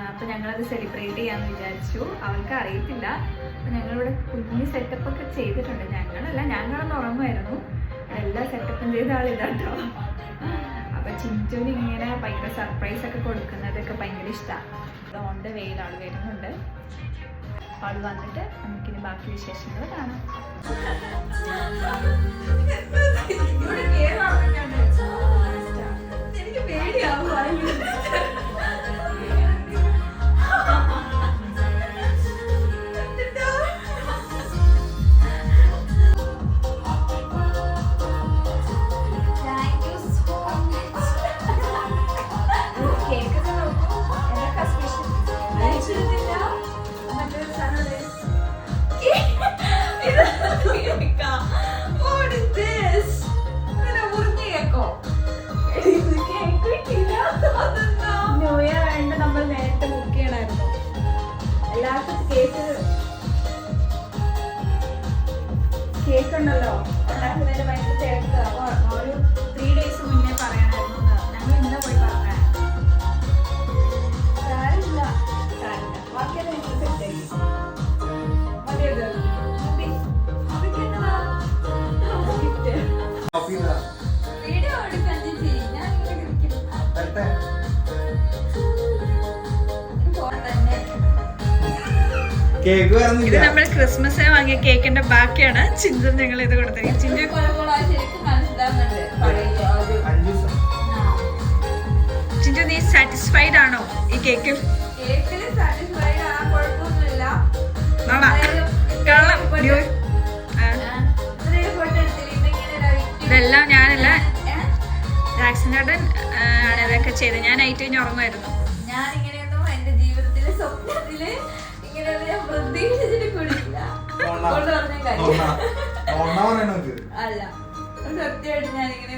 അപ്പോൾ ഞങ്ങളത് സെലിബ്രേറ്റ് ചെയ്യാമെന്ന് വിചാരിച്ചു. അവൾക്ക് അറിയത്തില്ല. അപ്പോൾ ഞങ്ങളിവിടെ കുഞ്ഞ് സെറ്റപ്പൊക്കെ ചെയ്തിട്ടുണ്ട്. ഞങ്ങളല്ല, ഞാൻ കിടന്ന് ഉറങ്ങുമായിരുന്നു. എല്ലാ സെറ്റപ്പും ചെയ്ത ആളിതാട്ടോ. അപ്പോൾ ചിഞ്ചുവിന് ഇങ്ങനെ ഭയങ്കര സർപ്രൈസൊക്കെ കൊടുക്കുന്നതൊക്കെ ഭയങ്കര ഇഷ്ടമാണ്. ഓൺ ദ വേയിൽ ആൾ വരുന്നുണ്ട്. ആൾ വന്നിട്ട് നമുക്കിനി ബാക്കി വിശേഷങ്ങൾ കാണാം. എനിക്ക് പേടിയാവും. ന്യൂ ഇയർ ആയിട്ട് നമ്മൾ നേരത്തെ ബുക്ക് ചെയ്യണമായിരുന്നു. എല്ലാവർക്കും കേക്ക് ഉണ്ടല്ലോ ഉണ്ടാക്കുന്നതിന് ഭയങ്കര തിരക്ക്. അപ്പോൾ ഒരു 3 days മുന്നേ പറയണമായിരുന്നു. ഞങ്ങൾ ഇന്ന് പോയി പറഞ്ഞ സാരില്ല ബാക്കിയത് നിങ്ങൾ സെറ്റായി മതിയത്. അതൊക്കെ എന്നതാ ഗിഫ്റ്റ് വീഡിയോ എടുക്കാൻ ഞാൻ ഇത് നമ്മൾ ക്രിസ്മസ് വാങ്ങിയ കേക്കിന്റെ ബാക്കിയാണ് ചിഞ്ചു ഞങ്ങൾ ഇത് കൊടുത്തത്. ചിഞ്ചു ചിഞ്ചു നീ സാറ്റിസ്ഫൈഡ് ആണോ ഈ കേക്കിൽ? ഇതെല്ലാം ഞാനല്ല, ജാക്സനേട്ടൻ ആണ് ഇതൊക്കെ ചെയ്തത്. ഞാൻ നൈറ്റ് കഴിഞ്ഞ് ഉറങ്ങുമായിരുന്നു. ഞാൻ ഇങ്ങനെയൊന്നും എന്റെ ജീവിതത്തിലെ സ്വപ്നത്തില് ഞാൻ പ്രതീക്ഷിച്ചിട്ട് കൂടിയില്ല. അല്ല സത്യമായിട്ട് ഞാനിങ്ങനെ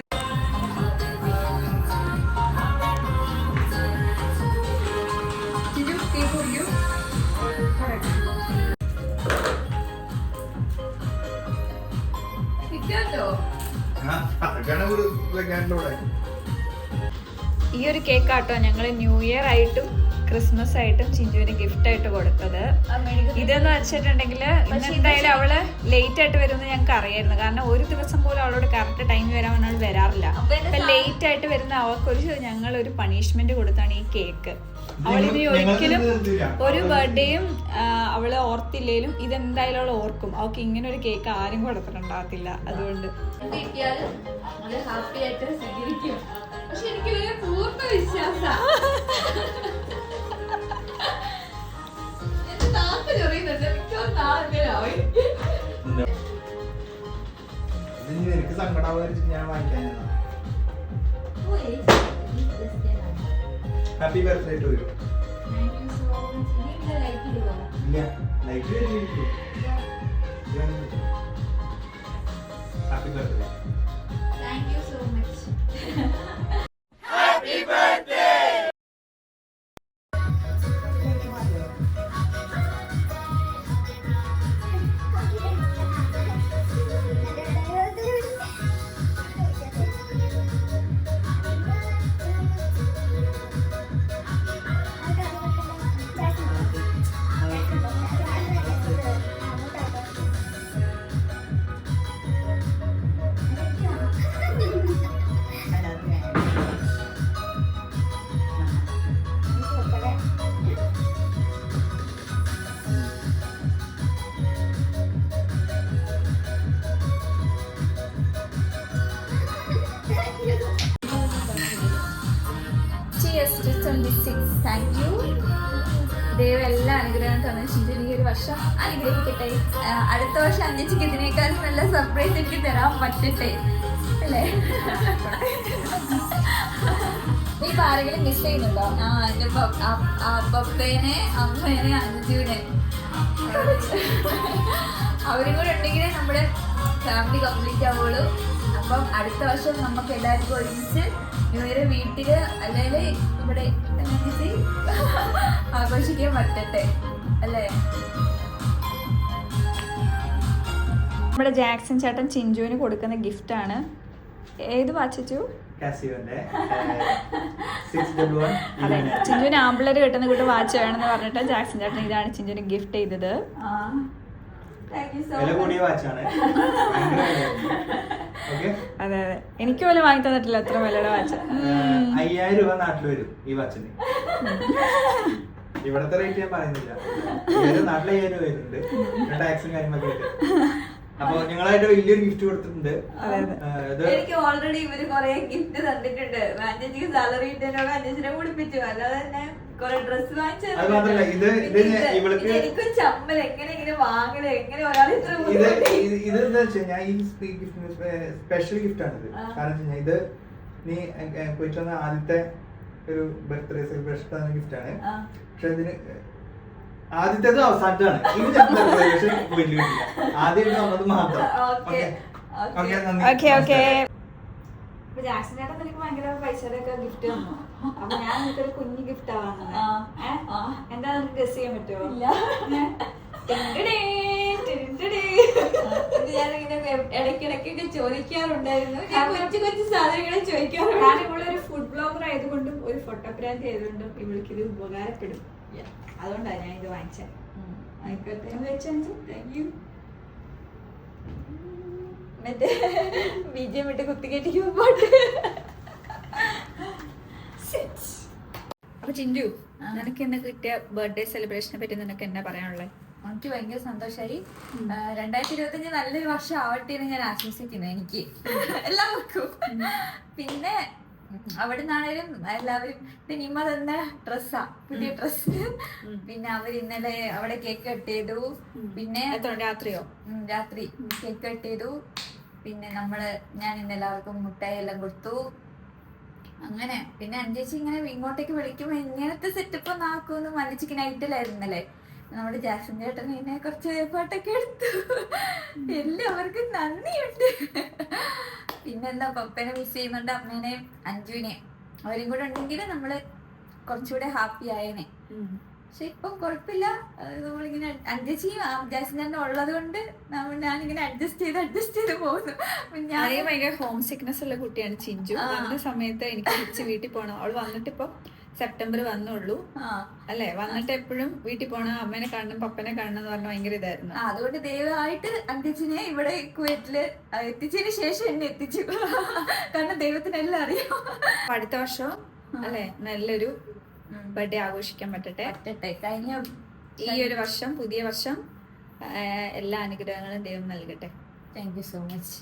ഈ ഒരു കേക്കാട്ടോ ഞങ്ങൾ ന്യൂ ഇയർ ആയിട്ടും ക്രിസ്മസ് ആയിട്ടും ചിഞ്ചുവിന് ഗിഫ്റ്റ് ആയിട്ട് കൊടുത്തത്. ഇതെന്ന് വെച്ചിട്ടുണ്ടെങ്കിൽ എന്തായാലും അവള് ലേറ്റ് ആയിട്ട് വരുമെന്ന് ഞങ്ങൾക്ക് അറിയായിരുന്നു. കാരണം ഒരു ദിവസം പോലും അവളോട് കറക്റ്റ് ടൈമിൽ വരാൻ അവൾ വരാറില്ല. അപ്പൊ ലേറ്റ് ആയിട്ട് വരുന്ന അവൾക്കൊരു ഞങ്ങളൊരു പണിഷ്മെന്റ് കൊടുത്താണ് ഈ കേക്ക്. അവളിനി ഒരിക്കലും ഒരു ബർത്ത്ഡേയും അവള് ഓർത്തില്ലേലും ഇതെന്തായാലും അവൾ ഓർക്കും. അവൾക്ക് ഇങ്ങനെ ഒരു കേക്ക് ആരും കൊടുത്തിട്ടുണ്ടാകത്തില്ല. അതുകൊണ്ട് ഹാപ്പി ആയിട്ട് സ്വീകരിക്കും. പക്ഷെ എനിക്കൊരു പൂർണ്ണ വിശ്വാസം happy birthday to you. Happy birthday. Thank you so much. Happy birthday. Cheers to 26. Thank you. ദൈവം എല്ലാ അനുഗ്രഹവും തന്നെ ചിഞ്ചുവിന് ഈ ഒരു വർഷം അനുഗ്രഹിക്കട്ടെ. അടുത്ത വർഷം അഞ്ചിക്ക് ഇതിനേക്കാൾ നല്ല സർപ്രൈസ് എനിക്ക് തരാൻ പറ്റട്ടെ അല്ലേ? നീ ഇപ്പൊ ആരെങ്കിലും മിസ് ചെയ്യുന്നുണ്ടോ? എന്റെ പപ്പേനെ, അമ്മേനെ, അഞ്ജുവിനെ അവരും കൂടെ ഉണ്ടെങ്കിലേ നമ്മുടെ ഫാമിലി കംപ്ലീറ്റ് ആവുള്ളൂ. അപ്പം അടുത്ത വർഷം നമുക്ക് എല്ലാവർക്കും ഒരുമിച്ച് ന്യൂ ഇയർ വീട്ടില് അല്ലെങ്കിൽ ഇവിടെ ആഘോഷിക്കാൻ പറ്റട്ടെ അല്ലേ? നമ്മുടെ ജാക്സൺ ചേട്ടൻ ചിഞ്ചുവിന് കൊടുക്കുന്ന ഗിഫ്റ്റാണ്. ഏത് വാച്ചു? അതെ, ചിഞ്ചുവിന് ആമ്പിളര് കിട്ടുന്ന കൂട്ട് വാച്ച് വേണമെന്ന് പറഞ്ഞിട്ട് ജാക്സൺ ചേട്ടൻ ഇതാണ് ചിഞ്ചുവിന് ഗിഫ്റ്റ് ചെയ്തത്. അതെ അതെ, എനിക്ക് പോലും വാങ്ങി തന്നിട്ടില്ല അത്ര വിലയുടെ വാച്ച്. 5000 രൂപ നാട്ടിൽ വരും ഈ വാച്ചിന്. ഇവിടത്തെ റേറ്റ് ഞാൻ പറയുന്നില്ല, നാട്ടിൽ 5000 രൂപ വരുന്നുണ്ട്, ടാക്സും കാര്യങ്ങളൊക്കെ ആയിട്ട്. അപ്പൊ ഞങ്ങളായിട്ട് വലിയൊരു ഗിഫ്റ്റ് കൊടുത്തിട്ടുണ്ട്. എനിക്ക് ഓൾറെഡി ഇവര് കൊറേ ഗിഫ്റ്റ് തന്നിട്ടുണ്ട്. അഞ്ചിക്ക് സാലറി കിട്ടിയതിനോട് അഞ്ചിനെ കുടിപ്പിച്ചു. അല്ലാതെ തന്നെ കൊറേ ഡ്രസ് വാങ്ങിച്ചു. എനിക്കും ചമ്മൽ എങ്ങനെ ഇങ്ങനെ വാങ്ങണേ, എങ്ങനെ ഒരാൾ ഇത്ര ഇതെന്താ വെച്ചാൽ ഞാൻ ഈ സ്പെഷ്യൽ ഗിഫ്റ്റ് ആണിത്. കാരണം ഇത് നീ പോയിട്ട് വന്ന ആദ്യത്തെ ഒരു ബർത്ത്ഡേ സെലിബ്രേഷൻ ഗിഫ്റ്റ് ആണ്. പക്ഷെ ഇതിന് ആദ്യത്തേത് അവസാനത്താണ്. ഇത് വലിയ ആദ്യം വന്നത് മാത്രം. ജാക്സൺ ചേട്ടൻ എനിക്ക് ഭയങ്കര പൈസയുടെ ഗിഫ്റ്റ് തന്നു. അപ്പൊ ഞാൻ എനിക്കൊരു കുഞ്ഞു ഗിഫ്റ്റ് ആവാന്നത്. എന്താ നമുക്ക് ഗസ് ചെയ്യാൻ പറ്റുമോ? ഞാനിങ്ങനെ ഇടയ്ക്കിടയ്ക്കൊക്കെ ചോദിക്കാറുണ്ടായിരുന്നു. ഞാൻ കൊച്ചു കൊച്ചു സാധനങ്ങളെ ചോദിക്കാറുണ്ട്. ഞാൻ ഇവളൊരു ഫുഡ് ബ്ലോഗർ ആയതുകൊണ്ടും ഒരു ഫോട്ടോഗ്രാഫി ആയതുകൊണ്ടും ഇവൾക്ക് ഇത് ഉപകാരപ്പെടും. അതുകൊണ്ടാണ് ഞാൻ ഇത് വാങ്ങിച്ചത്. ആയിക്കോട്ടെ, താങ്ക് യു. മറ്റേ ബിജിഎം ഇട്ട് കുത്തിക്കേറ്റിക്ക് പോട്ടെ. അപ്പൊ ചിഞ്ചു, നിനക്ക് ഇന്ന് കിട്ടിയ ബർത്ത്ഡേ സെലിബ്രേഷനെ പറ്റി നിനക്ക് എന്നാ പറയാനുള്ളത്? എനിക്ക് ഭയങ്കര സന്തോഷമായി. 2025 നല്ലൊരു വർഷം ആവട്ടെ എന്ന് ഞാൻ ആശംസിക്കുന്നു. എനിക്ക് എല്ലാവർക്കും. പിന്നെ അവിടെ നിന്നാണേലും എല്ലാവരും നിമ്മ തന്ന ഡ്രസ്സാ, പുതിയ ഡ്രസ്സ്. പിന്നെ അവർ ഇന്നലെ അവിടെ കേക്ക് കട്ട് ചെയ്തു. പിന്നെ രാത്രി കേക്ക് കട്ട് ചെയ്തു. പിന്നെ ഞാൻ ഇന്ന് എല്ലാവർക്കും മുട്ടായി എല്ലാം കൊടുത്തു. അങ്ങനെ പിന്നെ അഞ്ചേച്ചി ഇങ്ങനെ ഇങ്ങോട്ടേക്ക് വിളിക്കുമ്പോ ഇങ്ങനത്തെ സെറ്റപ്പ് ഒന്ന് ആക്കുമെന്ന് മല്ലിച്ചിക്ക് നൈറ്റിലായിരുന്നല്ലേ. നമ്മുടെ ജാക്സൺ ചേട്ടൻ ഇതിനെ കുറച്ച് ഏർപ്പാട്ടൊക്കെ എടുത്തു. എല്ലാവർക്കും നന്ദിയുണ്ട്. പിന്നെന്താ, പപ്പനെ മിസ് ചെയ്യുന്നുണ്ട്, അമ്മേനെയും അഞ്ജുവിനെയും. അവരും കൂടെ ഉണ്ടെങ്കിൽ നമ്മള് കുറച്ചുകൂടെ ഹാപ്പി ആയേനെ. പക്ഷെ ഇപ്പം കുഴപ്പമില്ല. നമ്മളിങ്ങനെ അഡ്ജസ്റ്റ് ജാസ്മിൻ ഉള്ളത് കൊണ്ട് ഞാനിങ്ങനെ അഡ്ജസ്റ്റ് ചെയ്ത് പോകുന്നു. ഞാൻ ഭയങ്കര ഹോം സിക്നെസ് ഉള്ള കുട്ടിയാണ് ചിഞ്ചു. വന്ന സമയത്ത് എനിക്ക് തിരിച്ച് വീട്ടിൽ പോകണം. അവള് വന്നിട്ട് ഇപ്പൊ സെപ്റ്റംബർ വന്നുള്ളൂ അല്ലെ. വന്നിട്ട് എപ്പോഴും വീട്ടിൽ പോകണം, അമ്മേനെ കാണണം, പപ്പനെ കാണണം എന്ന് പറഞ്ഞ ഭയങ്കര ഇതായിരുന്നു. അതുകൊണ്ട് ദൈവമായിട്ട് അഞ്ചിനെ ഇവിടെ കുവൈറ്റില് എത്തിച്ചതിന് ശേഷം എന്നെ എത്തിച്ചു. കാരണം ദൈവത്തിനെല്ലാം അറിയാം. അടുത്ത വർഷം അല്ലെ നല്ലൊരു ബർത്ത്ഡേ ആഘോഷിക്കാൻ പറ്റട്ടെ. കഴിഞ്ഞ ഈ ഒരു വർഷം, പുതിയ വർഷം എല്ലാ അനുഗ്രഹങ്ങളും ദൈവം നൽകട്ടെ. Thank you so much.